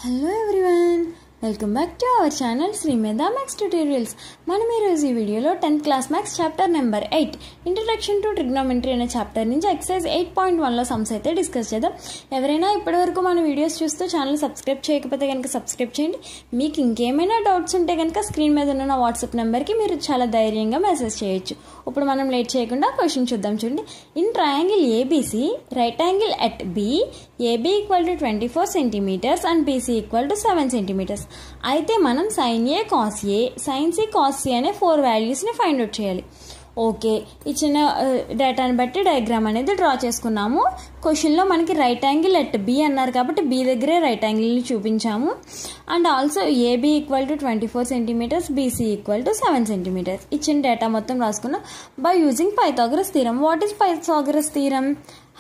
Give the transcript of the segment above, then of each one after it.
Hello everyone, welcome back to our channel Srimeda Max Tutorials. మనం ఈ రోజు ఈ వీడియోలో 10th class max chapter number 8 introduction to trigonometry అనే చాప్టర్ నుంచి ఎక్సర్సైజ్ 8.1 లో సమ్స్ అయితే డిస్కస్ చేద్దాం. ఎవరైనా ఇప్పటివరకు మన వీడియోస్ చూస్తూ ఛానల్ సబ్స్క్రైబ్ చేయకపోతే కనుక సబ్స్క్రైబ్ చేయండి. మీకు ఇంకేమైనా డౌట్స్ ఉంటే కనుక స్క్రీన్ మీద ఉన్న వాట్సాప్ నెంబర్కి మీరు చాలా ధైర్యంగా మెసేజ్ చేయొచ్చు. ఇప్పుడు మనం లేట్ చేయకుండా క్వశ్చన్ చూద్దాం. చూడండి, in triangle ABC right angle at B AB equal to 24 centimetres and BC equal to 7 centimetres. అయితే మనం sine A cos A sine C cos C అనే 4 వాల్యూస్ని ఫైండ్ అవుట్ చేయాలి. ఓకే, ఇచ్చిన డేటాని బట్టి డయాగ్రామ్ అనేది డ్రా చేసుకున్నాము. క్వశ్చన్లో మనకి రైట్ యాంగిల్ ఎట్ బి అన్నారు కాబట్టి బి దగ్గరే రైట్ యాంగిల్ని చూపించాము. And also AB equal to 24 centimetres BC equal to 7 centimetres. ఇచ్చిన డేటా మొత్తం రాసుకున్నాం by using Pythagoras theorem. What is Pythagoras theorem?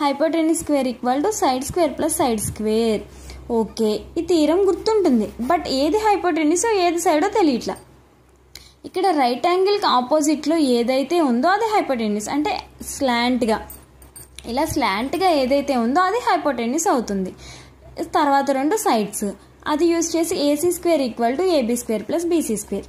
Hypotenuse square equal to side square plus side square. Okay, ఈ theorem గుర్తుంటుంది, but ఏది హైపోటెన్యూసో ఏది సైడో తెలియట్లా. ఇక్కడ రైట్ యాంగిల్కి ఆపోజిట్లో ఏదైతే ఉందో అది హైపోటెన్యూస్, అంటే స్లాంట్గా ఇలా స్లాంట్గా ఏదైతే ఉందో అది హైపోటెన్యూస్ అవుతుంది. తర్వాత రెండు సైడ్స్ అది యూజ్ చేసి AC square equal to AB square plus BC square.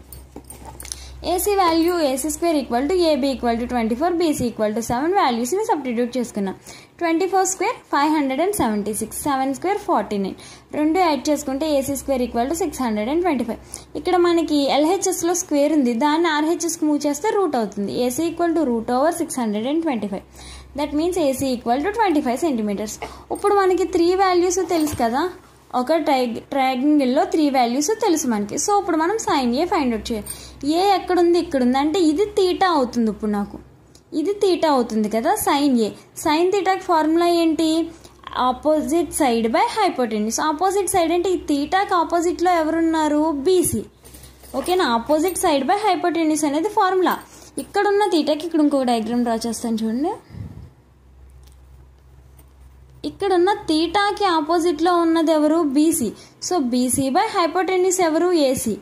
AC value AC square equal to AB equal to 24 BC equal to 7 వాల్యూస్ని సబ్స్టిట్యూట్ చేసుకున్నాం. 24 స్క్వేర్ 576, 7 స్క్వేర్ 49, రెండు యాడ్ చేసుకుంటే ఏసీ స్క్వేర్ ఈక్వల్ టు 625. ఇక్కడ మనకి ఎల్హెచ్ఎస్లో స్క్వేర్ ఉంది, దాన్ని ఆర్హెచ్ఎస్కి మూవ్ చేస్తే రూట్ అవుతుంది. AC equal to root over 625. That means AC equal to 25 centimetres. ఇప్పుడు మనకి 3 వాల్యూస్ తెలుసు కదా, ఒక ట్రయాంగిల్లో 3 వాల్యూస్ తెలుసు మనకి. సో ఇప్పుడు మనం సైన్ ఏ ఫైండ్ అవుట్ చేయాలి. ఏ ఎక్కడుంది? ఇక్కడ ఉంది, అంటే ఇది తీటా అవుతుంది. ఇప్పుడు నాకు ఇది తీటా అవుతుంది కదా సైన్ ఏ. సైన్ తీటాకి ఫార్ములా ఏంటి? Opposite side by hypotenuse. Opposite side అంటే ఈ తీటాకి ఆపోజిట్లో ఎవరున్నారు? బీసీ. ఓకేనా? ఆపోజిట్ సైడ్ బై హైపోటెన్యూస్ అనేది ఫార్ములా. ఇక్కడున్న తీటాకి ఇక్కడ ఇంకో డయాగ్రామ్ డ్రా చేస్తాను చూడండి. ఇక్కడున్న తీటాకి ఆపోజిట్లో ఉన్నది ఎవరు? BC. So BC by hypotenuse ఎవరు? ఏసీ.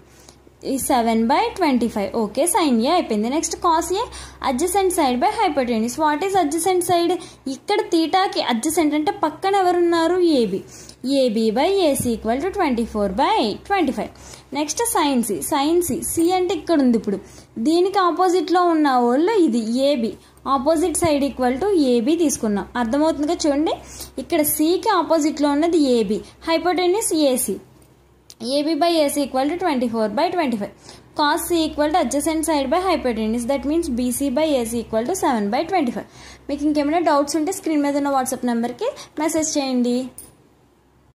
7/25. ఓకే, సైన్ ఏ అయిపోయింది. Next cos A adjacent side by hypotenuse. What is adjacent side? ఇక్కడ తీటాకి అడ్జసెంట్ అంటే పక్కన ఎవరున్నారు? AB. AB by AC equal to 24/25. Next sine C. Sine C. C అంటే ఇక్కడ ఉంది. ఇప్పుడు దీనికి ఆపోజిట్లో ఉన్న వాళ్ళు ఇది AB. Opposite side equal to AB తీసుకున్నాం. అర్థమవుతుందిగా చూడండి, ఇక్కడ సికి ఆపోజిట్లో ఉన్నది AB, hypotenuse AC. AB by AC equal to 24/25. Cos C equal to adjacent side by hypotenuse. That means BC by AC equal to 7/25. మీకు ఇంకేమైనా డౌట్స్ ఉంటే స్క్రీన్ మీద ఉన్న వాట్సాప్ నెంబర్కి మెసేజ్ చేయండి.